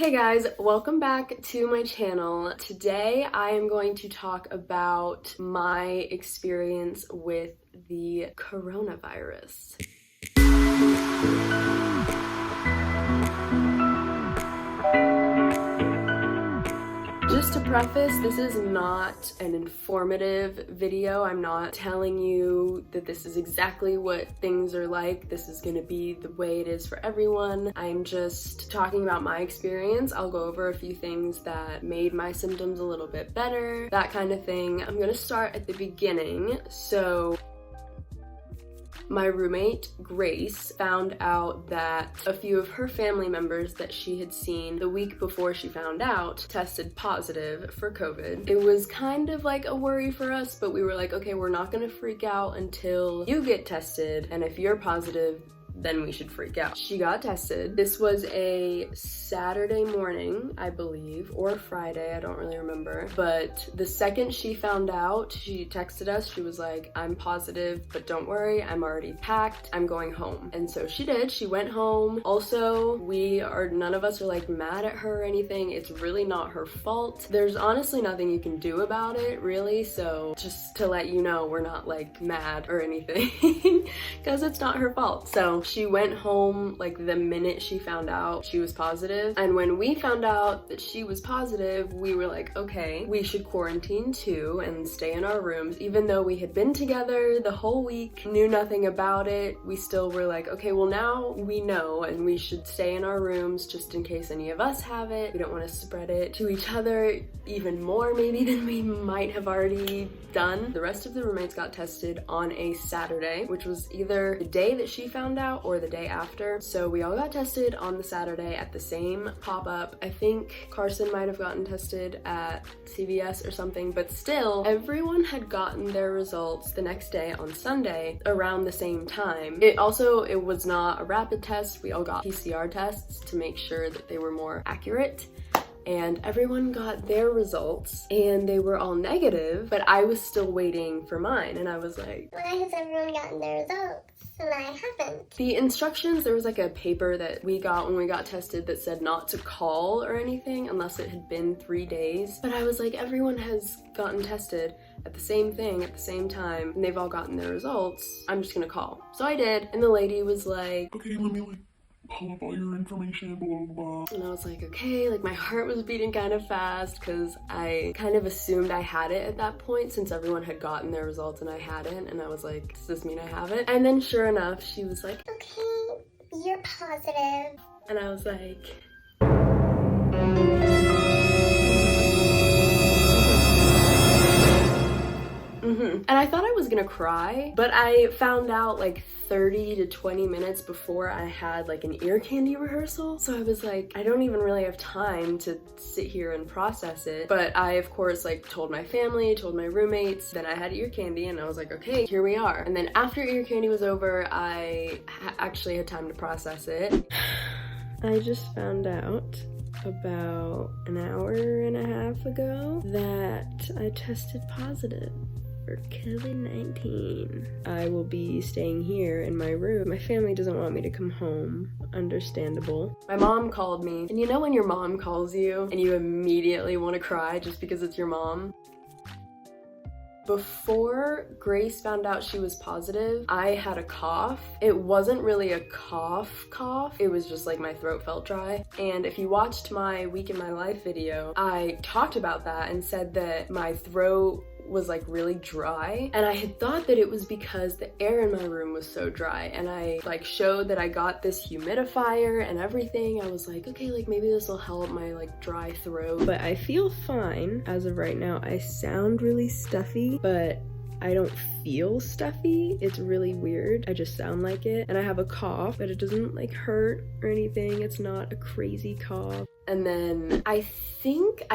Hey guys, welcome back to my channel. Today I am going to talk about my experience with the coronavirus. Just to preface, this is not an informative video. I'm not telling you that this is exactly what things are like. This is gonna be the way it is for everyone. I'm just talking about my experience. I'll go over a few things that made my symptoms a little bit better, that kind of thing. I'm gonna start at the beginning. So my roommate, Grace, found out that a few of her family members that she had seen the week before she found out tested positive for COVID. It was kind of like a worry for us, but we were like, okay, we're not gonna freak out until you get tested, and if you're positive, then we should freak out. She got tested. This was a Saturday morning, I believe, or Friday, I don't really remember. But the second she found out, she texted us. She was like, I'm positive, but don't worry, I'm already packed. I'm going home. And so she did. She went home. Also, none of us are like mad at her or anything. It's really not her fault. There's honestly nothing you can do about it, really. So just to let you know, we're not like mad or anything because it's not her fault. So she went home like the minute she found out she was positive. And when we found out that she was positive, we were like, okay, we should quarantine too and stay in our rooms. Even though we had been together the whole week, knew nothing about it, we still were like, okay, well now we know and we should stay in our rooms just in case any of us have it. We don't want to spread it to each other even more maybe than we might have already done. The rest of the roommates got tested on a Saturday, which was either the day that she found out or the day after. So we all got tested on the Saturday at the same pop-up. I think Carson might have gotten tested at CVS or something, but still everyone had gotten their results the next day on Sunday around the same time. It was not a rapid test. We all got PCR tests to make sure that they were more accurate. And everyone got their results and they were all negative, but I was still waiting for mine. And I was like, why has everyone gotten their results and I haven't? The instructions, there was like a paper that we got when we got tested that said not to call or anything unless it had been 3 days. But I was like, everyone has gotten tested at the same thing at the same time and they've all gotten their results. I'm just gonna call. So I did, and the lady was like, okay, let me pull up all your information, blah, blah, blah. And I was like, okay, like my heart was beating kind of fast because I kind of assumed I had it at that point since everyone had gotten their results and I hadn't. And I was like, does this mean I have it? And then sure enough, she was like, okay, you're positive. And I was like, And I thought I was gonna cry, but I found out like 30 to 20 minutes before I had like an ear candy rehearsal. So I was like, I don't even really have time to sit here and process it. But I, of course, like told my family, told my roommates, then I had ear candy and I was like, okay, here we are. And then after ear candy was over, I actually had time to process it. I just found out about an hour and a half ago that I tested positive for COVID-19. I will be staying here in my room. My family doesn't want me to come home. Understandable. My mom called me, and you know when your mom calls you and you immediately want to cry just because it's your mom? Before Grace found out she was positive, I had a cough. It wasn't really a cough, it was just like my throat felt dry. And if you watched my week in my life video, I talked about that and said that my throat was like really dry, and I had thought that it was because the air in my room was so dry, and I like showed that I got this humidifier and everything. I was like, okay, like maybe this will help my like dry throat. But I feel fine as of right now. I sound really stuffy, but I don't feel stuffy. It's really weird. I just sound like it. And I have a cough, but it doesn't like hurt or anything. It's not a crazy cough. And then I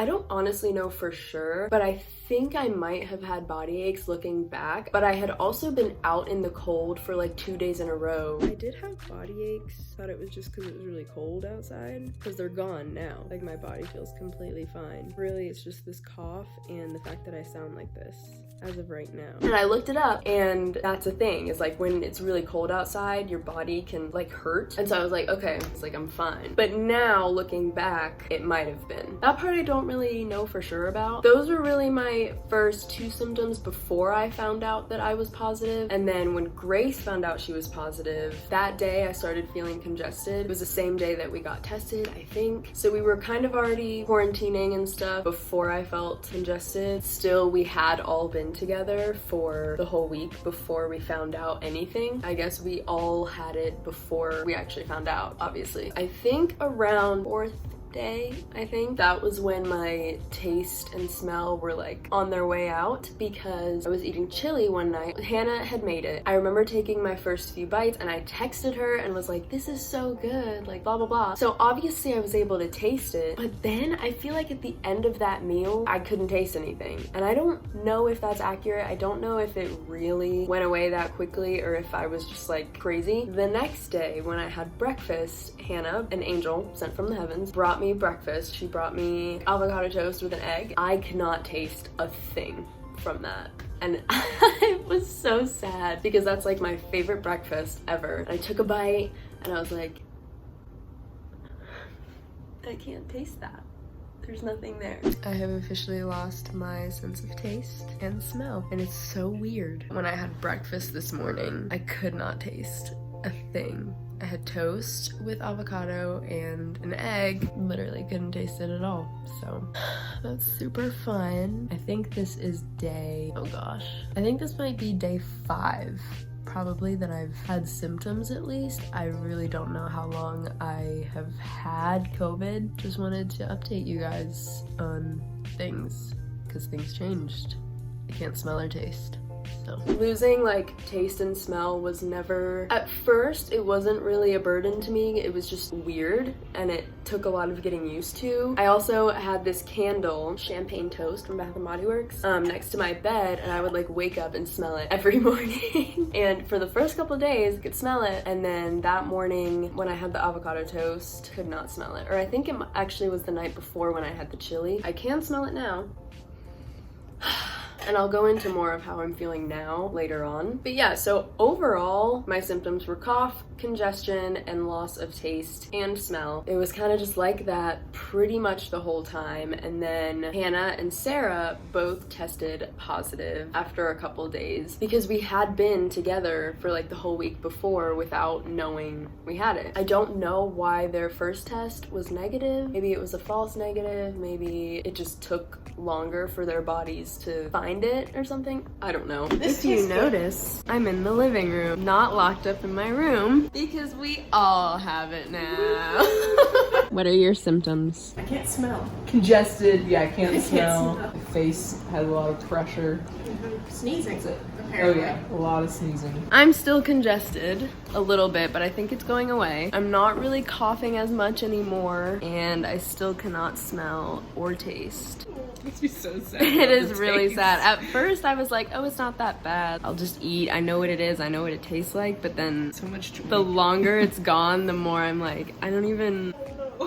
don't honestly know for sure, but I think I might have had body aches looking back, but I had also been out in the cold for like 2 days in a row. I did have body aches. Thought it was just because it was really cold outside, because they're gone now. Like my body feels completely fine. Really, it's just this cough and the fact that I sound like this as of right now. And I looked it up, and that's a thing. It's like when it's really cold outside, your body can like hurt. And so I was like, okay, it's like I'm fine. But now looking back, back, it might have been. That part I don't really know for sure about. Those were really my first 2 symptoms before I found out that I was positive. And then when Grace found out she was positive, that day I started feeling congested. It was the same day that we got tested, I think. So we were kind of already quarantining and stuff before I felt congested. Still, we had all been together for the whole week before we found out anything. I guess we all had it before we actually found out, obviously. I think around 4th day, I think that was when my taste and smell were like on their way out, because I was eating chili one night. Hannah had made it. I remember taking my first few bites and I texted her and was like, this is so good, like blah blah blah. So obviously I was able to taste it, but then I feel like at the end of that meal I couldn't taste anything, and I don't know if that's accurate. I don't know if it really went away that quickly or if I was just like crazy. The next day when I had breakfast, Hannah, an angel sent from the heavens, brought me breakfast. She brought me avocado toast with an egg. I could not taste a thing from that. And I was so sad because that's like my favorite breakfast ever. And I took a bite and I was like, I can't taste that. There's nothing there. I have officially lost my sense of taste and smell, and it's so weird. When I had breakfast this morning, I could not taste a thing. I had toast with avocado and an egg. Literally couldn't taste it at all. So that's super fun. I think this is oh gosh. I think this might be day 5. Probably that I've had symptoms at least. I really don't know how long I have had COVID. Just wanted to update you guys on things because things changed. I can't smell or taste. So losing like taste and smell was never, at first it wasn't really a burden to me. It was just weird and it took a lot of getting used to. I also had this candle, champagne toast from Bath & Body Works, next to my bed, and I would like wake up and smell it every morning. And for the first couple of days I could smell it, and then that morning when I had the avocado toast, could not smell it. Or I think it actually was the night before when I had the chili. I can smell it now. And I'll go into more of how I'm feeling now later on. But yeah, so overall, my symptoms were cough, congestion, and loss of taste and smell. It was kind of just like that pretty much the whole time. And then Hannah and Sarah both tested positive after a couple days because we had been together for like the whole week before without knowing we had it. I don't know why their first test was negative. Maybe it was a false negative. Maybe it just took longer for their bodies to find it or something. I don't know. If you notice, I'm in the living room, not locked up in my room, because we all have it now. What are your symptoms? I can't smell. Congested, yeah, I can't smell. My face has a lot of pressure. Sneezing. That's it. Oh Apparently. yeah, a lot of sneezing. I'm still congested a little bit, but I think it's going away. I'm not really coughing as much anymore, and I still cannot smell or taste. Makes me so sad. It is really sad. At first I was like, oh, it's not that bad. I'll just eat. I know what it is. I know what it tastes like. But then So much joy. the longer it's gone, the more I'm like, I don't even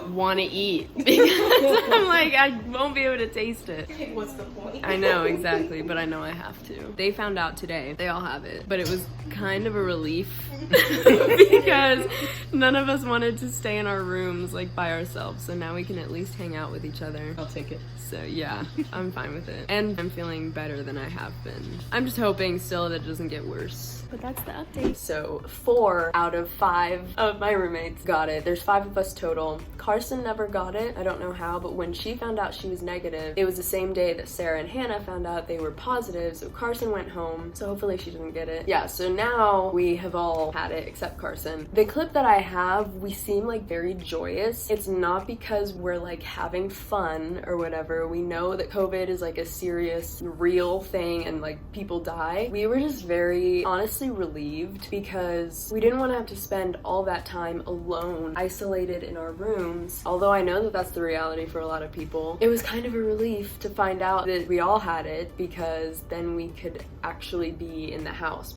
want to eat because I'm like, I won't be able to taste it. What's the point? I know, exactly, but I know I have to. They found out today. They all have it. But it was kind of a relief because none of us wanted to stay in our rooms like by ourselves. So now we can at least hang out with each other. I'll take it. So yeah, I'm fine with it. And I'm feeling better than I have been. I'm just hoping still that it doesn't get worse. But that's the update. So 4 out of 5 of my roommates got it. There's 5 of us total. Carson never got it. I don't know how, but when she found out she was negative, it was the same day that Sarah and Hannah found out they were positive. So Carson went home. So hopefully she didn't get it. Yeah, so now we have all had it except Carson. The clip that I have, we seem like very joyous. It's not because we're like having fun or whatever. We know that COVID is like a serious, real thing and like people die. We were just very honestly relieved because we didn't want to have to spend all that time alone, isolated in our rooms. Although I know that that's the reality for a lot of people. It was kind of a relief to find out that we all had it because then we could actually be in the house.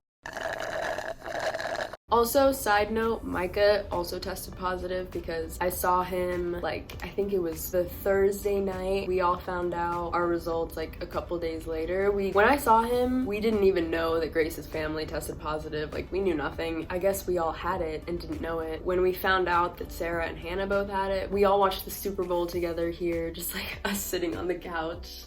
Also, side note, Micah also tested positive because I saw him like, I think it was the Thursday night. We all found out our results like a couple days later. When I saw him, we didn't even know that Grace's family tested positive. Like, we knew nothing. I guess we all had it and didn't know it. When we found out that Sarah and Hannah both had it, we all watched the Super Bowl together here, just like us sitting on the couch.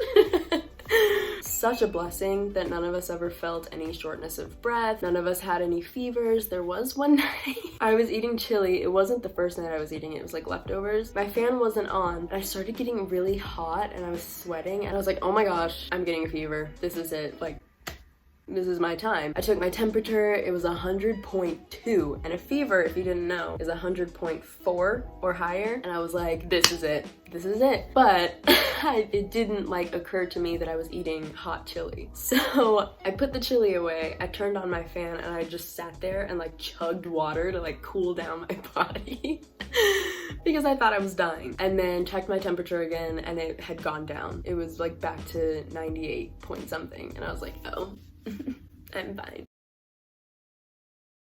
Such a blessing that none of us ever felt any shortness of breath. None of us had any fevers. There was one night I was eating chili. It wasn't the first night I was eating it. It was like leftovers. My fan wasn't on and I started getting really hot and I was sweating and I was like, oh my gosh, I'm getting a fever. This is it. Like, this is my time. I took my temperature, it was 100.2, and a fever, if you didn't know, is 100.4 or higher, and I was like, this is it. This is it. But it didn't like occur to me that I was eating hot chili. So I put the chili away, I turned on my fan, and I just sat there and like chugged water to like cool down my body. Because I thought I was dying. And then checked my temperature again and it had gone down. It was like back to 98 point something, and I was like, oh. I'm fine.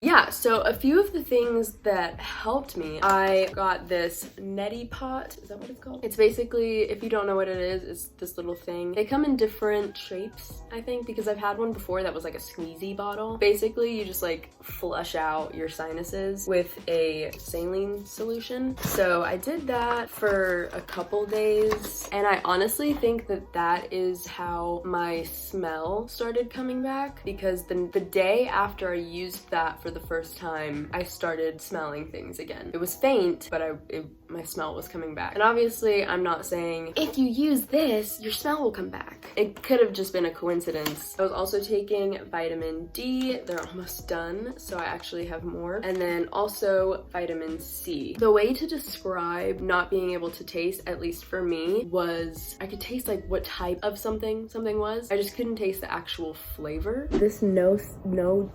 Yeah, so a few of the things that helped me, I got this Neti Pot. Is that what it's called? It's basically, if you don't know what it is, it's this little thing. They come in different shapes, I think, because I've had one before that was like a squeezy bottle. Basically, you just like flush out your sinuses with a saline solution. So I did that for a couple days, and I honestly think that that is how my smell started coming back, because the day after I used that for the first time, I started smelling things again. It was faint, but my smell was coming back. And obviously, I'm not saying, if you use this, your smell will come back. It could have just been a coincidence. I was also taking vitamin D. They're almost done, so I actually have more. And then also vitamin C. The way to describe not being able to taste, at least for me, was I could taste like what type of something was. I just couldn't taste the actual flavor. This no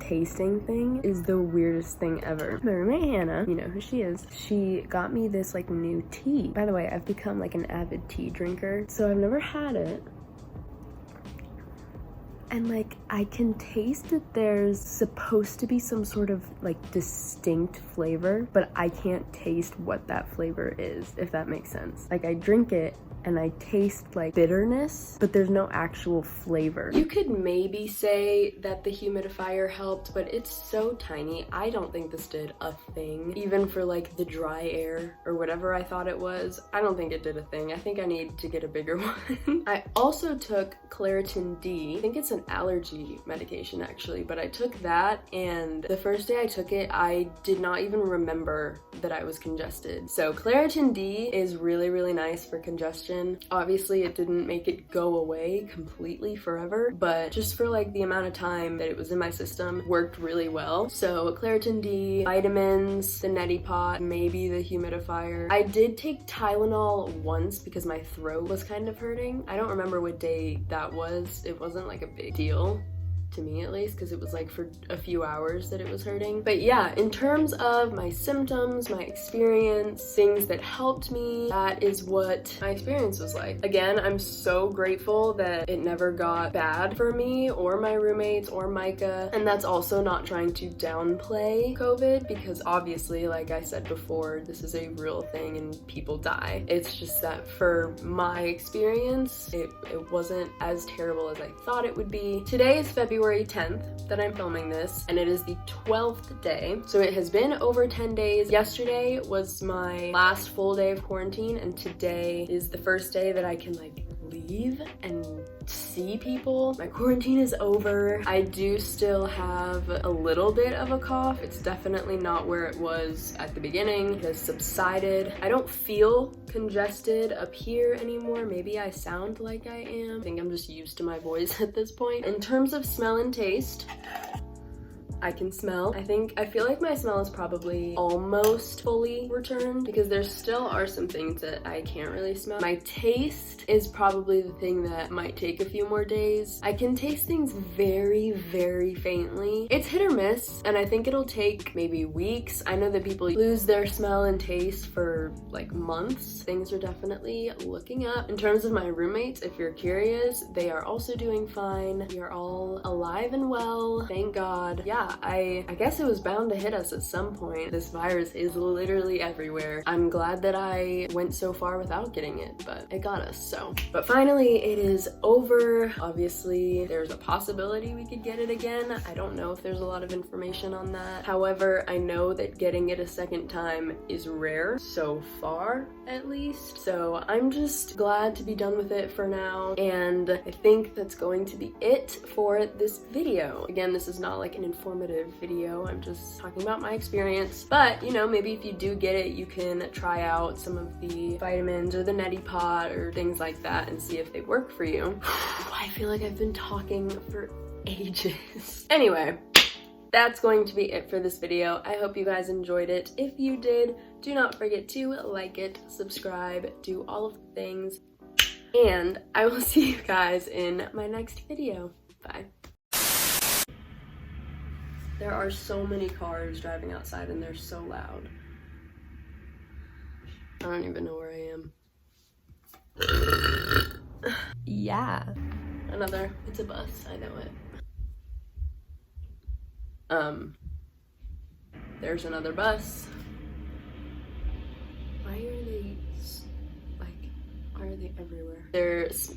tasting thing is the weirdest thing ever. My roommate Hannah, you know who she is, she got me this like new tea. By the way, I've become like an avid tea drinker, so I've never had it. And like, I can taste that there's supposed to be some sort of like distinct flavor, but I can't taste what that flavor is, if that makes sense. Like, I drink it and I taste like bitterness, but there's no actual flavor. You could maybe say that the humidifier helped, but it's so tiny. I don't think this did a thing. Even for like the dry air or whatever I thought it was, I don't think it did a thing. I think I need to get a bigger one. I also took Claritin D. I think it's an allergy medication actually, but I took that, and the first day I took it, I did not even remember that I was congested. So Claritin D is really, really nice for congestion. Obviously, it didn't make it go away completely forever, but just for like the amount of time that it was in my system, worked really well. So Claritin D, vitamins, the Neti Pot, maybe the humidifier. I did take Tylenol once because my throat was kind of hurting. I don't remember what day that was. It wasn't like a big deal. To me at least, because it was like for a few hours that it was hurting. But yeah, in terms of my symptoms, my experience, things that helped me, that is what my experience was like. Again, I'm so grateful that it never got bad for me or my roommates or Micah. And that's also not trying to downplay COVID, because obviously, like I said before, this is a real thing and people die. It's just that for my experience, it wasn't as terrible as I thought it would be. Today is February 10th that I'm filming this, and it is the 12th day. So it has been over 10 days. Yesterday was my last full day of quarantine, and today is the first day that I can like leave and see people. My quarantine is over. I do still have a little bit of a cough. It's definitely not where it was at the beginning. It has subsided. I don't feel congested up here anymore. Maybe I sound like I am. I think I'm just used to my voice at this point. In terms of smell and taste, I can smell. I feel like my smell is probably almost fully returned, because there still are some things that I can't really smell. My taste is probably the thing that might take a few more days. I can taste things very, very faintly. It's hit or miss, and I think it'll take maybe weeks. I know that people lose their smell and taste for like months. Things are definitely looking up. In terms of my roommates, if you're curious, they are also doing fine. We are all alive and well, thank God. Yeah, yeah, I guess it was bound to hit us at some point. This virus is literally everywhere. I'm glad that I went so far without getting it, but it got us, so. But finally, it is over. Obviously, there's a possibility we could get it again. I don't know if there's a lot of information on that. However, I know that getting it a second time is rare, so far at least. So I'm just glad to be done with it for now, and I think that's going to be it for this video. Again, this is not like an informative video. I'm just talking about my experience, but you know, maybe if you do get it, you can try out some of the vitamins or the Neti Pot or things like that and see if they work for you. I feel like I've been talking for ages. Anyway, that's going to be it for this video. I hope you guys enjoyed it. If you did, do not forget to like it, subscribe, do all of the things, and I will see you guys in my next video. Bye. There are so many cars driving outside and they're so loud. I don't even know where I am. Yeah. It's a bus, I know it. There's another bus. Why are they, like, why are they everywhere? There's